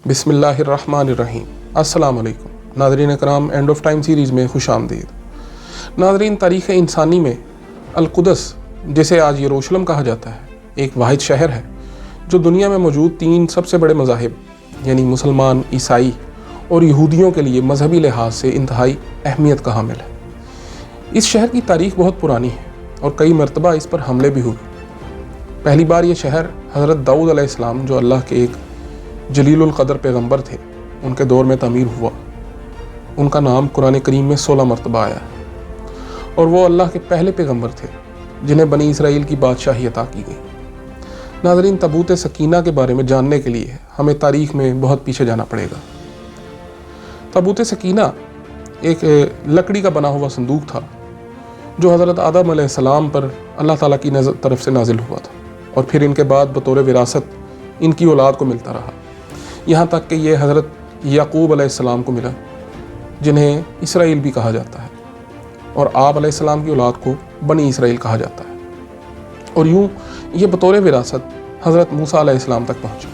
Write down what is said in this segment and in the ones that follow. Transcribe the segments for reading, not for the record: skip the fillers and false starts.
بسم اللہ الرحمن الرحیم۔ السلام علیکم ناظرین اکرام، اینڈ آف ٹائم سیریز میں خوش آمدید۔ ناظرین، تاریخ انسانی میں القدس، جسے آج یروشلم کہا جاتا ہے، ایک واحد شہر ہے جو دنیا میں موجود 3 سب سے بڑے مذاہب یعنی مسلمان، عیسائی اور یہودیوں کے لیے مذہبی لحاظ سے انتہائی اہمیت کا حامل ہے۔ اس شہر کی تاریخ بہت پرانی ہے اور کئی مرتبہ اس پر حملے بھی ہوئے۔ پہلی بار یہ شہر حضرت داؤد علیہ السلام، جو اللہ کے ایک جلیل القدر پیغمبر تھے، ان کے دور میں تعمیر ہوا۔ ان کا نام قرآن کریم میں 16 مرتبہ آیا ہے اور وہ اللہ کے پہلے پیغمبر تھے جنہیں بنی اسرائیل کی بادشاہی عطا کی گئی۔ ناظرین، تابوت سکینہ کے بارے میں جاننے کے لیے ہمیں تاریخ میں بہت پیچھے جانا پڑے گا۔ تابوت سکینہ ایک لکڑی کا بنا ہوا صندوق تھا جو حضرت آدم علیہ السلام پر اللہ تعالیٰ کی طرف سے نازل ہوا تھا اور پھر ان کے بعد بطور وراثت ان کی اولاد کو ملتا رہا، یہاں تک کہ یہ حضرت یعقوب علیہ السلام کو ملا، جنہیں اسرائیل بھی کہا جاتا ہے، اور آپ علیہ السلام کی اولاد کو بنی اسرائیل کہا جاتا ہے، اور یوں یہ بطور وراثت حضرت موسیٰ علیہ السلام تک پہنچا۔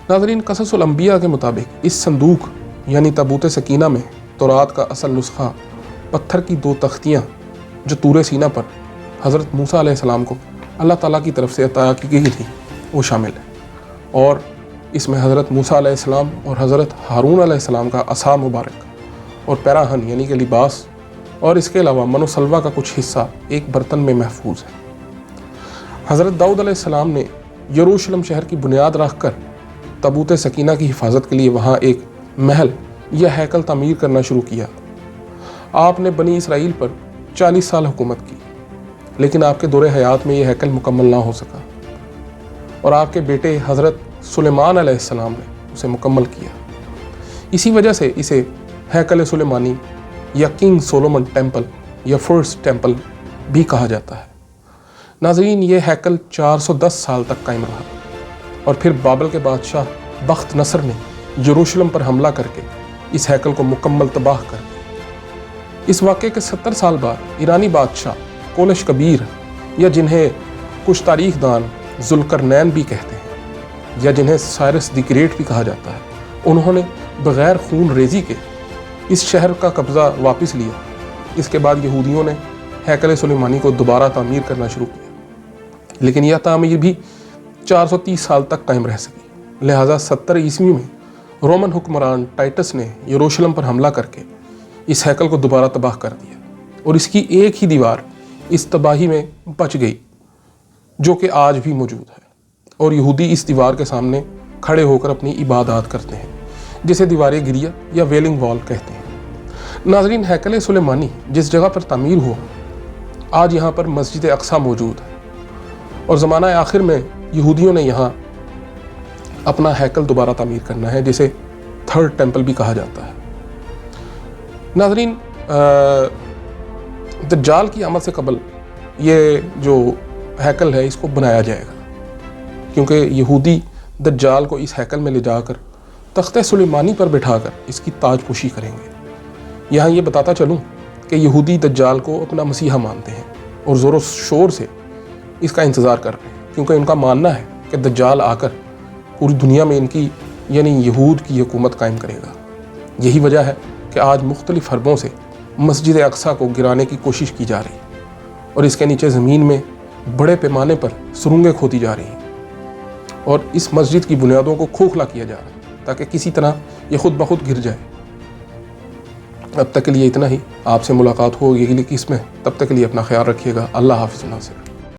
ناظرین، قصص الانبیاء کے مطابق اس صندوق یعنی تابوت سکینہ میں تورات کا اصل نسخہ، پتھر کی 2 تختیاں جو طور سینا پر حضرت موسیٰ علیہ السلام کو اللہ تعالیٰ کی طرف سے عطا کی گئی تھی، وہ شامل ہے، اور اس میں حضرت موسیٰ علیہ السلام اور حضرت ہارون علیہ السلام کا عصا مبارک اور پیراہن یعنی کہ لباس، اور اس کے علاوہ من و سلوہ کا کچھ حصہ ایک برتن میں محفوظ ہے۔ حضرت داؤد علیہ السلام نے یروشلم شہر کی بنیاد رکھ کر تابوت سکینہ کی حفاظت کے لیے وہاں ایک محل یا ہیکل تعمیر کرنا شروع کیا۔ آپ نے بنی اسرائیل پر 40 سال حکومت کی، لیکن آپ کے دور حیات میں یہ ہیکل مکمل نہ ہو سکا، اور آپ کے بیٹے حضرت سلیمان علیہ السلام نے اسے مکمل کیا۔ اسی وجہ سے اسے ہیکل سلیمانی یا کنگ سولومن ٹیمپل یا فرسٹ ٹیمپل بھی کہا جاتا ہے۔ ناظرین، یہ ہیکل 410 سال تک قائم رہا، اور پھر بابل کے بادشاہ بخت نصر نے یروشلم پر حملہ کر کے اس ہیکل کو مکمل تباہ کر دیا۔ اس واقعے کے 70 سال بعد ایرانی بادشاہ کولش کبیر، یا جنہیں کچھ تاریخ دان ذوالقرنین بھی کہتے ہیں، یا جنہیں سائرس دی گریٹ بھی کہا جاتا ہے، انہوں نے بغیر خون ریزی کے اس شہر کا قبضہ واپس لیا۔ اس کے بعد یہودیوں نے ہیکل سلیمانی کو دوبارہ تعمیر کرنا شروع کیا، لیکن یہ تعمیر بھی 430 سال تک قائم رہ سکی۔ لہٰذا 70 عیسوی میں رومن حکمران ٹائٹس نے یروشلم پر حملہ کر کے اس ہیکل کو دوبارہ تباہ کر دیا، اور اس کی ایک ہی دیوار اس تباہی میں بچ گئی جو کہ آج بھی موجود ہے، اور یہودی اس دیوار کے سامنے کھڑے ہو کر اپنی عبادات کرتے ہیں، جسے دیوار گریہ یا ویلنگ وال کہتے ہیں۔ ناظرین، ہیکل سلیمانی جس جگہ پر تعمیر ہوا، آج یہاں پر مسجد اقصیٰ موجود ہے، اور زمانہ آخر میں یہودیوں نے یہاں اپنا ہیکل دوبارہ تعمیر کرنا ہے، جسے 3rd ٹیمپل بھی کہا جاتا ہے۔ ناظرین، دجال کی آمد سے قبل یہ جو ہیکل ہے اس کو بنایا جائے گا، کیونکہ یہودی دجال کو اس ہیکل میں لے جا کر تخت سلیمانی پر بٹھا کر اس کی تاج پوشی کریں گے۔ یہاں یہ بتاتا چلوں کہ یہودی دجال کو اپنا مسیحا مانتے ہیں اور زور و شور سے اس کا انتظار کر رہے ہیں، کیونکہ ان کا ماننا ہے کہ دجال آ کر پوری دنیا میں ان کی یعنی یہود کی حکومت قائم کرے گا۔ یہی وجہ ہے کہ آج مختلف حربوں سے مسجد اقصیٰ کو گرانے کی کوشش کی جا رہی ہے، اور اس کے نیچے زمین میں بڑے پیمانے پر سرنگیں کھودی جا رہی ہیں، اور اس مسجد کی بنیادوں کو کھوکھلا کیا جا رہا ہے تاکہ کسی طرح یہ خود بخود گر جائے۔ اب تک کے لیے اتنا ہی، آپ سے ملاقات ہوگی اگلی قسط میں، تب تک کے لیے اپنا خیال رکھیے گا۔ اللہ حافظ ناصر۔